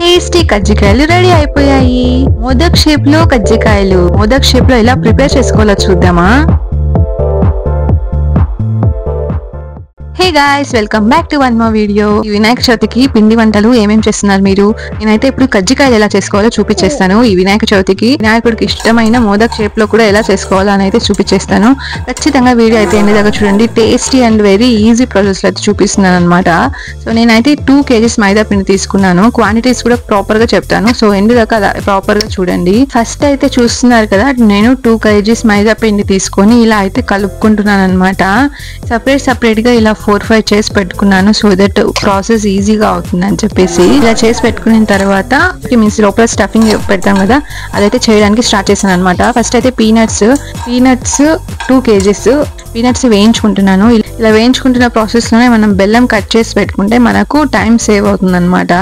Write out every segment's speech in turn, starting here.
Tasty కజ్జికాయలు ready అయిపోయాయి. Modak shape లో కజ్జికాయలు. మోదక్ షేప్ లో ఎలా ప్రిపేర్ చేసుకోవాలో చూద్దామా? Hey guys, welcome back to one more video. ఈ వినాయక చవితికి పిండి వంటలు ఏమేం చేస్తున్నారు మీరు? నేనైతే ఇప్పుడు కజ్జికాయలు ఎలా చేసుకోవాలో చూపించేస్తాను. ఈ వినాయక చవితికి వినాయకుడికి ఇష్టమైన మోదక్ షేప్ లో కూడా ఎలా చేసుకోవాలో అని అయితే చూపించేస్తాను. ఖచ్చితంగా వీడియో అయితే ఎండ్ దాకా చూడండి. Tasty and very easy process లో అయితే చూపిస్తున్నాను అనమాట. సో నేనైతే 2 kgs మైదా పిండి తీసుకున్నాను. క్వాంటిటీస్ కూడా ప్రాపర్ గా చెప్తాను. సో ఎండ్ దాకా ప్రాపర్ గా చూడండి. ఫస్ట్ అయితే చూస్తున్నారు కదా, నేను 2 kgs మైదా పిండి తీసుకొని ఇలా అయితే కలుపుకుంటున్నాను అనమాట. సపరేట్ గా ఇలా 4-5 చేసి పెట్టుకున్నాను. సో దట్ ప్రాసెస్ ఈజీగా అవుతుంది అని చెప్పేసి ఇలా చేసి పెట్టుకున్న తర్వాత మీన్స్ లోపల స్టఫింగ్ పెడతాం కదా, అదైతే చేయడానికి స్టార్ట్ చేశాను అనమాట. ఫస్ట్ అయితే పీనట్స్ 2 kgs పీనట్స్ వేయించుకుంటున్నాను. ఇలా వేయించుకుంటున్న ప్రాసెస్ లోనే మనం బెల్లం కట్ చేసి పెట్టుకుంటే మనకు టైం సేవ్ అవుతుంది అనమాట.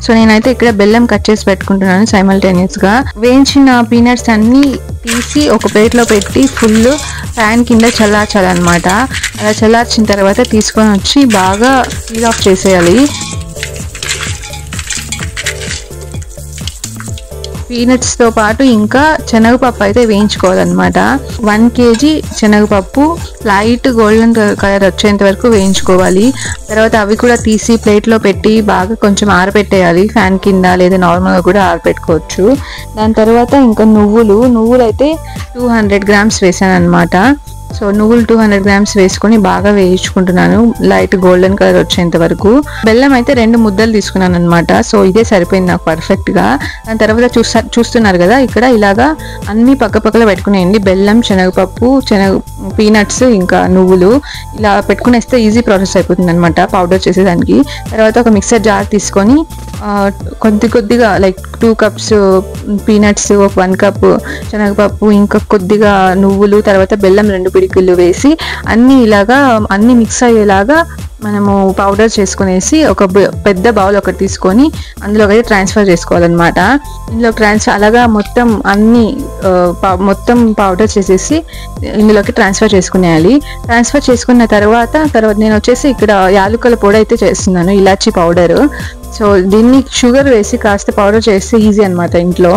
సో నేనైతే ఇక్కడ బెల్లం కట్ చేసి పెట్టుకుంటున్నాను సైమల్టేనియస్ గా. వేయించిన పీనట్స్ అన్ని తీసి ఒక ప్లేట్ లో పెట్టి ఫుల్ ఫ్యాన్ కింద చల్లార్చాలన్నమాట. అలా చల్లార్చిన తర్వాత తీసుకొని వచ్చి బాగా పీల్ ఆఫ్ చేసేయాలి. పీనట్స్ తో పాటు ఇంకా శనగపప్పు అయితే వేయించుకోవాలన్నమాట. 1 kg శనగపప్పు లైట్ గోల్డెన్ కలర్ వచ్చేంత వరకు వేయించుకోవాలి. తర్వాత అవి కూడా తీసి ప్లేట్ లో పెట్టి బాగా కొంచెం ఆరబెట్టేయాలి ఫ్యాన్ కింద, లేదా నార్మల్ గా కూడా ఆరబెట్టుకోవచ్చు. దాని తర్వాత ఇంకా నువ్వులు అయితే 200 grams వేసాను అనమాట. సో నువ్వులు 200 grams వేసుకొని బాగా వేయించుకుంటున్నాను లైట్ గోల్డెన్ కలర్ వచ్చేంత వరకు. బెల్లం అయితే 2 ముద్దలు తీసుకున్నాను అనమాట. సో ఇదే సరిపోయింది నాకు పర్ఫెక్ట్ గా. దాని తర్వాత చూస్తున్నారు కదా, ఇక్కడ ఇలాగా అన్ని పక్కపక్కల పెట్టుకునేయండి. బెల్లం, శనగపప్పు, పీనట్స్ ఇంకా నువ్వులు ఇలా పెట్టుకునేస్తే ఈజీ ప్రాసెస్ అయిపోతుంది అనమాట పౌడర్ చేసేదానికి. తర్వాత ఒక మిక్సర్ జార్ తీసుకొని కొద్దిగా లైక్ 2 cups పీనట్స్, 1 cup శనగపప్పు, ఇంకా కొద్దిగా నువ్వులు, తర్వాత బెల్లం 2 పిడికిళ్ళు వేసి అన్ని మిక్స్ అయ్యేలాగా మనము పౌడర్ చేసుకునేసి ఒక పెద్ద బౌల్ ఒకటి తీసుకొని అందులోకి అయితే ట్రాన్స్ఫర్ చేసుకోవాలన్నమాట. ఇందులో అలాగా మొత్తం పౌడర్ చేసేసి ఇందులోకి ట్రాన్స్ఫర్ చేసుకునేయాలి. ట్రాన్స్ఫర్ చేసుకున్న తర్వాత నేను వచ్చేసి ఇక్కడ యాలకుల పొడి అయితే చేస్తున్నాను, ఇలాచీ పౌడర్. సో దీన్ని షుగర్ వేసి కాస్త పౌడర్ చేస్తే ఈజీ అనమాట ఇంట్లో.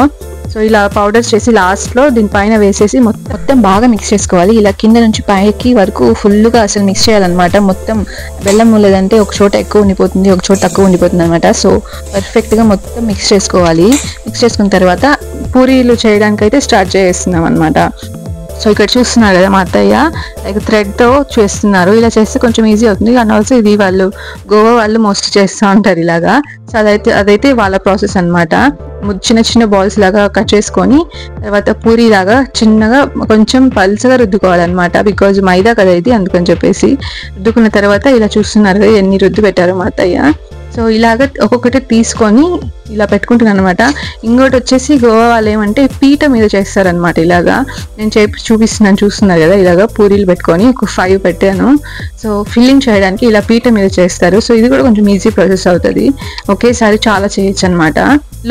సో ఇలా పౌడర్ చేసి లాస్ట్లో దీనిపైన వేసేసి మొత్తం బాగా మిక్స్ చేసుకోవాలి. ఇలా కింద నుంచి పైకి వరకు ఫుల్గా అసలు మిక్స్ చేయాలన్నమాట. మొత్తం బెల్లం లేదంటే ఒక చోట ఎక్కువ ఉండిపోతుంది, ఒక చోట తక్కువ ఉండిపోతుంది అనమాట. సో పర్ఫెక్ట్గా మొత్తం మిక్స్ చేసుకోవాలి. మిక్స్ చేసుకున్న తర్వాత పూరీలు చేయడానికి అయితే స్టార్ట్ చేస్తున్నాం అనమాట. సో ఇక్కడ చూస్తున్నారు కదా, మా అత్తయ్య లైక్ థ్రెడ్తో చేస్తున్నారు. ఇలా చేస్తే కొంచెం ఈజీ అవుతుంది. అండ్ ఆల్సో ఇది వాళ్ళు గోవా వాళ్ళు మోస్ట్లీ చేస్తూ ఉంటారు ఇలాగా. సో అదైతే వాళ్ళ ప్రాసెస్ అనమాట. చిన్న బాల్స్ లాగా కట్ చేసుకొని తర్వాత పూరీ లాగా చిన్నగా కొంచెం పల్చగా రుద్దుకోవాలన్నమాట. బికాజ్ మైదా కదా ఇది, అందుకని చెప్పేసి రుద్దుకున్న తర్వాత ఇలా చూస్తున్నారు కదా ఎన్ని రుద్దు పెట్టారు మా అత్తయ్య. సో ఇలాగ ఒక్కొక్కటి తీసుకొని ఇలా పెట్టుకుంటున్నాను అనమాట. ఇంకోటి వచ్చేసి గోవా వాళ్ళు ఏమంటే పీట మీద చేస్తారనమాట. ఇలాగా నేను చూస్తున్నారు కదా, ఇలాగా పూరీలు పెట్టుకొని ఒక 5 పెట్టాను. సో ఫిల్లింగ్ చేయడానికి ఇలా పీట మీద చేస్తారు. సో ఇది కూడా కొంచెం ఈజీ ప్రాసెస్ అవుతుంది. ఒకేసారి చాలా చేయొచ్చు అనమాట.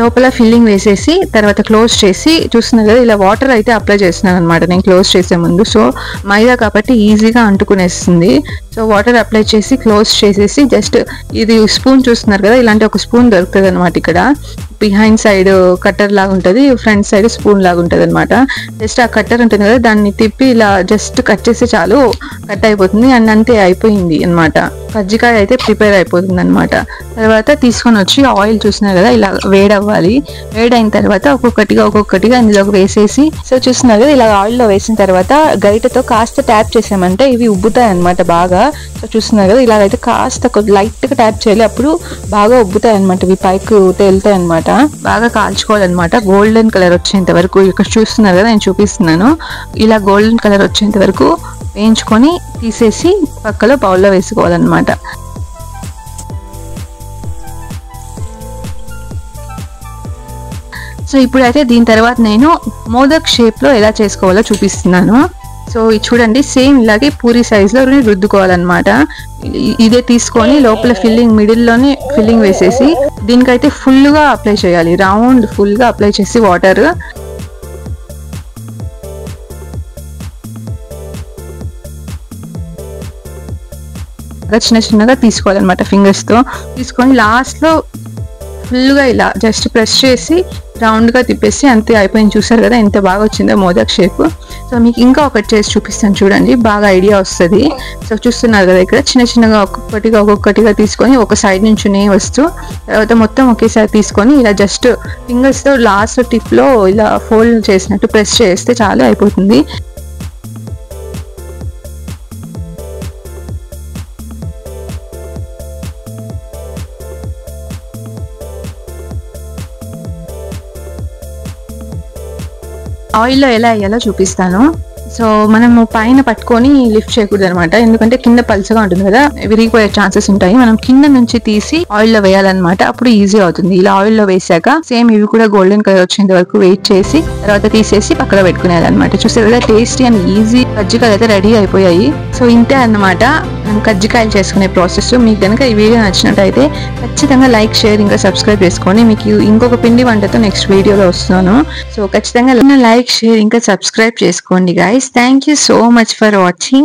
లోపల ఫిల్లింగ్ వేసేసి తర్వాత క్లోజ్ చేసి చూస్తున్నారు కదా, ఇలా వాటర్ అయితే అప్లై చేస్తున్నాను అనమాట నేను క్లోజ్ చేసే ముందు. సో మైదా కాబట్టి ఈజీగా అంటుకునేస్తుంది. సో వాటర్ అప్లై చేసి క్లోజ్ చేసేసి జస్ట్ ఇది స్పూన్ చూస్తున్నారు కదా, ఇలాంటి ఒక స్పూన్ దొరుకుతుంది అనమాట. ఇక్కడ బిహైండ్ సైడ్ కట్టర్ లాగా ఉంటుంది, ఫ్రంట్ సైడ్ స్పూన్ లాగా ఉంటుంది అనమాట. జస్ట్ ఆ కట్టర్ ఉంటుంది కదా, దాన్ని తిప్పి ఇలా జస్ట్ కట్ చేస్తే చాలు, కట్ అయిపోతుంది. అండ్ అంతే అయిపోయింది అనమాట. కజ్జికాయ అయితే ప్రిపేర్ అయిపోతుంది అనమాట. తర్వాత తీసుకొని వచ్చి ఆయిల్ చూస్తున్నారు కదా, ఇలా వేడవ్వాలి. వేడైన తర్వాత ఒక్కొక్కటిగా ఇందులోకి వేసేసి, సో చూస్తున్నారు కదా, ఇలా ఆయిల్లో వేసిన తర్వాత గరిటెతో కాస్త ట్యాప్ చేసామంటే ఇవి ఉబ్బుతాయి అనమాట బాగా. సో చూస్తున్నారు కదా, ఇలాగైతే కాస్త లైట్గా ట్యాప్ చేయాలి, అప్పుడు బాగా ఉబ్బుతాయి అనమాట. ఇవి పైకి తేలుతాయి అనమాట. బాగా కాల్చుకోవాలన్నమాట గోల్డెన్ కలర్ వచ్చేంత వరకు. ఇక్కడ చూస్తున్నారు కదా, నేను చూపిస్తున్నాను. ఇలా గోల్డెన్ కలర్ వచ్చేంత వరకు వేయించుకొని తీసేసి పక్కలో బౌల్లో వేసుకోవాలన్నమాట. సో ఇప్పుడైతే దీని తర్వాత నేను మోదక్ షేప్లో ఎలా చేసుకోవాలో చూపిస్తున్నాను. సో ఇది చూడండి, సేమ్ ఇలాగే పూరి సైజులో రుద్దుకోవాలన్నమాట. ఇదే తీసుకొని లోపల మిడిల్లోనే ఫిల్లింగ్ వేసేసి దీనికైతే ఫుల్గా అప్లై చేయాలి. రౌండ్ ఫుల్గా అప్లై చేసి వాటర్ చిన్నగా తీసుకోవాలన్నమాట. ఫింగర్స్తో తీసుకొని లాస్ట్లో ఫుల్గా ఇలా జస్ట్ ప్రెస్ చేసి రౌండ్గా తిప్పేసి అంతే అయిపోయింది. చూసారు కదా ఎంత బాగా వచ్చిందో మోదక్ షేప్. సో మీకు ఇంకా ఒకటి చేసి చూపిస్తాను చూడండి, బాగా ఐడియా వస్తుంది. సో చూస్తున్నారు కదా ఇక్కడ చిన్న చిన్నగా ఒక్కొక్కటిగా తీసుకొని ఒక సైడ్ నుంచి వస్తూ తర్వాత మొత్తం ఒకేసారి తీసుకొని ఇలా జస్ట్ ఫింగర్స్తో లాస్ట్ టిప్లో ఇలా ఫోల్డ్ చేసినట్టు ప్రెస్ చేస్తే చాలా అయిపోతుంది. ఆయిల్లో ఎలా వేయాలో చూపిస్తాను. సో మనము పైన పట్టుకొని లిఫ్ట్ చేయకూడదు అనమాట, ఎందుకంటే కింద పల్చగా ఉంటుంది కదా, విరిగిపోయే ఛాన్సెస్ ఉంటాయి. మనం కింద నుంచి తీసి ఆయిల్లో వేయాలన్నమాట, అప్పుడు ఈజీ అవుతుంది. ఇలా ఆయిల్లో వేసాక సేమ్ ఇవి కూడా గోల్డెన్ కలర్ వచ్చేంత వరకు వెయిట్ చేసి తర్వాత తీసేసి పక్కన పెట్టుకునేయాలన్నమాట. చూసారు కదా టేస్టీ అండ్ ఈజీ కజ్జికాయలు అయితే రెడీ అయిపోయాయి. సో ఇంతే అన్నమాట మనం కజ్జికాయలు చేసుకునే ప్రాసెస్. మీకు కనుక ఈ వీడియో నచ్చినట్టయితే ఖచ్చితంగా లైక్, షేర్, ఇంకా సబ్స్క్రైబ్ చేసుకోండి. మీకు ఇంకొక పిండి వంటతో నెక్స్ట్ వీడియోలో వస్తున్నాను. సో ఖచ్చితంగా లైక్, షేర్, ఇంకా సబ్స్క్రైబ్ చేసుకోండి guys. Thank you so much for watching.